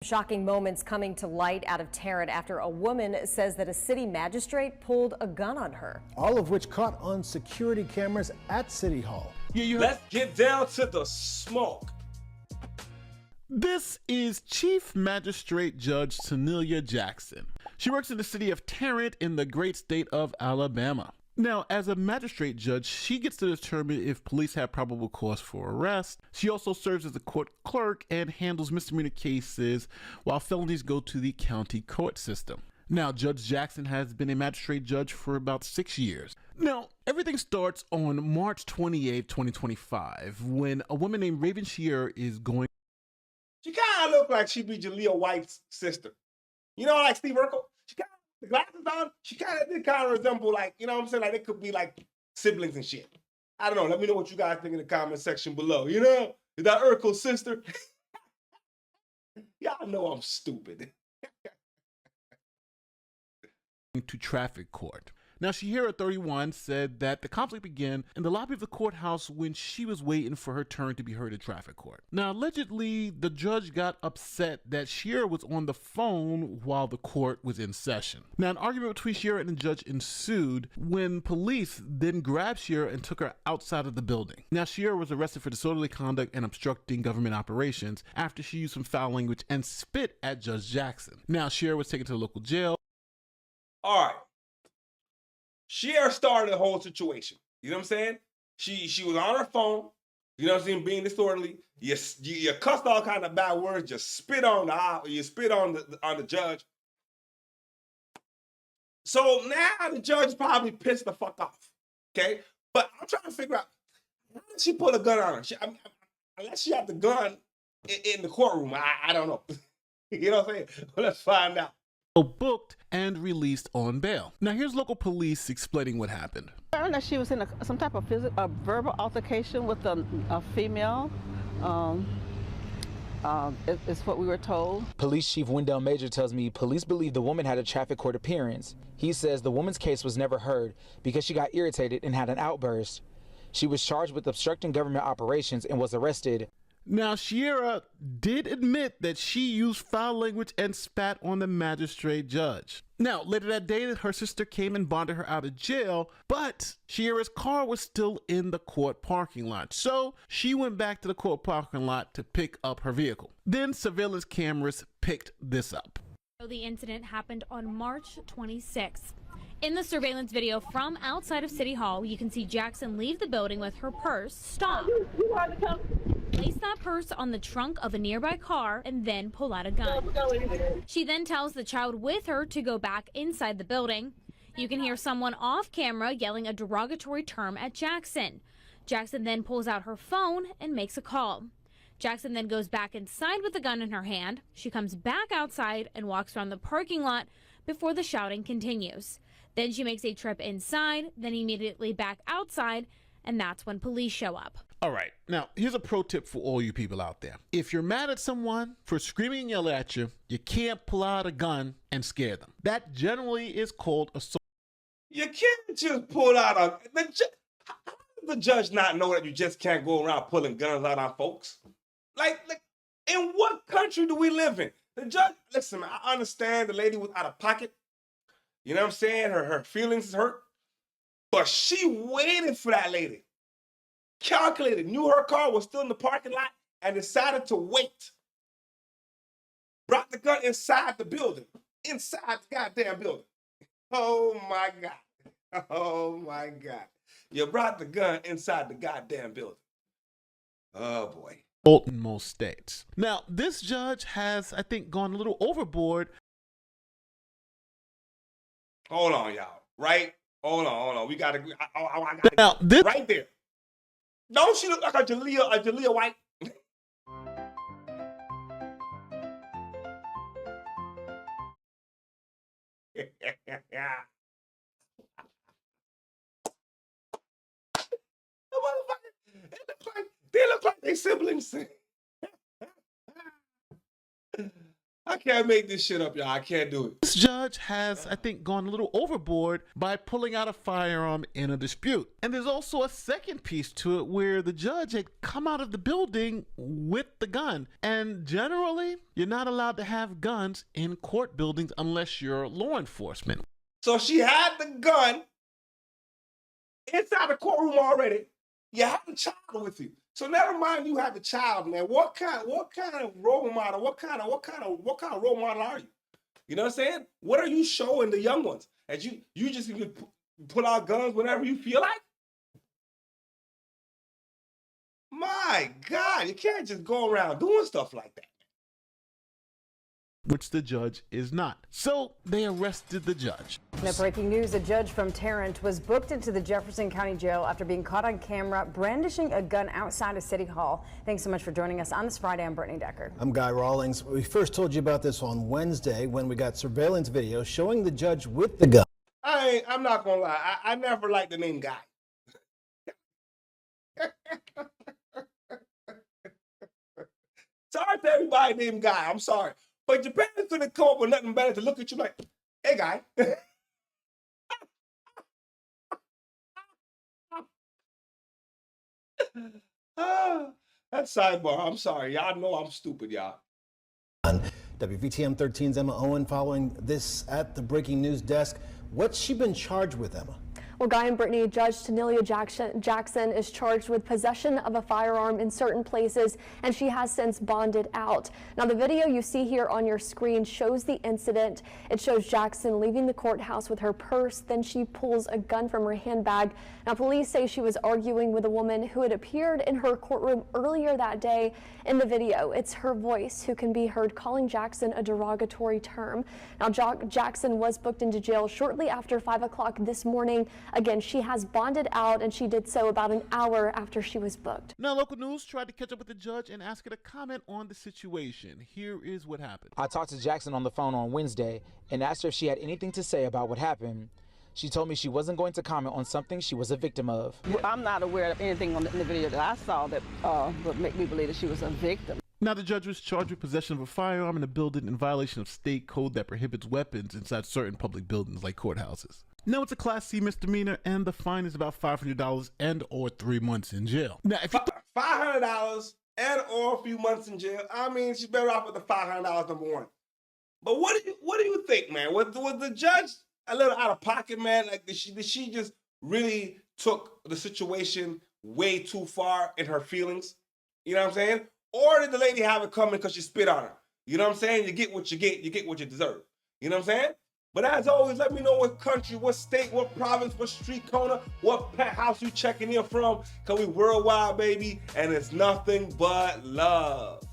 Shocking moments coming to light out of Tarrant after a woman says that a city magistrate pulled a gun on her. All of which caught on security cameras at City Hall. Let's get down to the smoke. This is Chief Magistrate Judge T Jackson. She works in the city of Tarrant in the great state of Alabama. Now, as a magistrate judge, she gets to determine if police have probable cause for arrest. She also serves as a court clerk and handles misdemeanor cases, while felonies go to the county court system. Now, Judge Jackson has been a magistrate judge for about 6 years. Now, everything starts on March 28, 2025, when a woman named Raven Shearer is going. She kind of look like she be Jaleel White's sister. You know, like Steve Urkel? She kind of, the glasses on, she kind of did kind of resemble, like, you know what I'm saying? Like, they could be like siblings and shit. I don't know. Let me know what you guys think in the comment section below. You know, is that Urkel's sister? Y'all know I'm stupid. To traffic court. Now, Shearer, 31, said that the conflict began in the lobby of the courthouse when she was waiting for her turn to be heard at traffic court. Now, allegedly, the judge got upset that Shearer was on the phone while the court was in session. Now, an argument between Shearer and the judge ensued when police then grabbed Shearer and took her outside of the building. Now, Shearer was arrested for disorderly conduct and obstructing government operations after she used some foul language and spit at Judge Jackson. Now, Shearer was taken to the local jail. All right. Shearer started the whole situation. You know what I'm saying? She was on her phone. You know what I'm saying? Being disorderly. You cussed all kind of bad words. You spit on the judge. So now the judge probably pissed the fuck off. Okay, but I'm trying to figure out how did she pull a gun on her? Unless she had the gun in the courtroom, I don't know. You know what I'm saying? Well, let's find out. Booked and released on bail. Now here's local police explaining what happened. I learned that she was in some type of verbal altercation with a female. It's what we were told. Police Chief Wendell Major tells me police believe the woman had a traffic court appearance. He says the woman's case was never heard because she got irritated and had an outburst. She was charged with obstructing government operations and was arrested. Now, Shearer did admit that she used foul language and spat on the magistrate judge. Now, later that day, her sister came and bonded her out of jail, but Shearer's car was still in the court parking lot. So she went back to the court parking lot to pick up her vehicle. Then surveillance cameras picked this up. The incident happened on March 26th. In the surveillance video from outside of City Hall, you can see Jackson leave the building with her purse. Stop. Place that purse on the trunk of a nearby car and then pull out a gun. She then tells the child with her to go back inside the building. You can hear someone off camera yelling a derogatory term at Jackson. Jackson then pulls out her phone and makes a call. Jackson then goes back inside with the gun in her hand. She comes back outside and walks around the parking lot before the shouting continues. Then she makes a trip inside, then immediately back outside, and that's when police show up. All right, now here's a pro tip for all you people out there. If you're mad at someone for screaming and yelling at you, you can't pull out a gun and scare them. That generally is called assault. You can't just pull out how does the judge not know that you just can't go around pulling guns out on folks? Like in what country do we live in? The judge, listen, man, I understand the lady was out of pocket. You know what I'm saying? Her feelings is hurt. But she waited for that lady. Calculated, knew her car was still in the parking lot and decided to wait. Brought the gun inside the building. Inside the goddamn building. Oh my God. Oh my God. You brought the gun inside the goddamn building. Oh boy. In most states. Now, this judge has, I think, gone a little overboard. Hold on, y'all. Right? Hold on. We gotta. I gotta now, this right there. Don't she look like a Jaleel White? They look like they siblings. I I can't make this shit up, y'all. I can't do it. This judge has, I think, gone a little overboard by pulling out a firearm in a dispute. And there's also a second piece to it where the judge had come out of the building with the gun. And generally, you're not allowed to have guns in court buildings unless you're law enforcement. So she had the gun inside the courtroom already. You have the child with you. So never mind you have the child, man. What kind of role model, what kind of role model are you? You know what I'm saying? What are you showing the young ones? That you just can pull out guns whenever you feel like? My God, you can't just go around doing stuff like that. Which the judge is not. So they arrested the judge. Now, breaking news, a judge from Tarrant was booked into the Jefferson County Jail after being caught on camera brandishing a gun outside of City Hall. Thanks so much for joining us on this Friday. I'm Brittany Decker. I'm Guy Rawlings. We first told you about this on Wednesday when we got surveillance video showing the judge with the gun. I'm not gonna lie. I never liked the name Guy. Sorry to everybody named Guy. I'm sorry. But your parents couldn't come up with nothing better to look at you like, hey, Guy. That's sidebar. I'm sorry. Y'all know I'm stupid, y'all. WVTM 13's Emma Owen following this at the breaking news desk. What's she been charged with, Emma? Well, Guy and Brittany, Judge Tanelia Jackson is charged with possession of a firearm in certain places, and she has since bonded out. Now, the video you see here on your screen shows the incident. It shows Jackson leaving the courthouse with her purse. Then she pulls a gun from her handbag. Now, police say she was arguing with a woman who had appeared in her courtroom earlier that day. In the video, it's her voice who can be heard calling Jackson a derogatory term. Now, Jackson was booked into jail shortly after 5 o'clock this morning. Again, she has bonded out, and she did so about an hour after she was booked. Now, local news tried to catch up with the judge and ask her to comment on the situation. Here is what happened. I talked to Jackson on the phone on Wednesday and asked her if she had anything to say about what happened. She told me she wasn't going to comment on something she was a victim of. I'm not aware of anything in the video that I saw that would make me believe that she was a victim. Now, the judge was charged with possession of a firearm in a building in violation of state code that prohibits weapons inside certain public buildings like courthouses. Now, it's a Class C misdemeanor, and the fine is about $500 and or 3 months in jail. Now, if you $500 and or a few months in jail, I mean, she's better off with the $500, number one. But what do you think, man? Was the judge a little out of pocket, man? Like, did she just really took the situation way too far in her feelings? You know what I'm saying? Or did the lady have it coming because she spit on her? You know what I'm saying? You get what you get. You get what you deserve. You know what I'm saying? But as always, let me know what country, what state, what province, what street corner, what pet house you checking in from. Because we worldwide, baby, and it's nothing but love.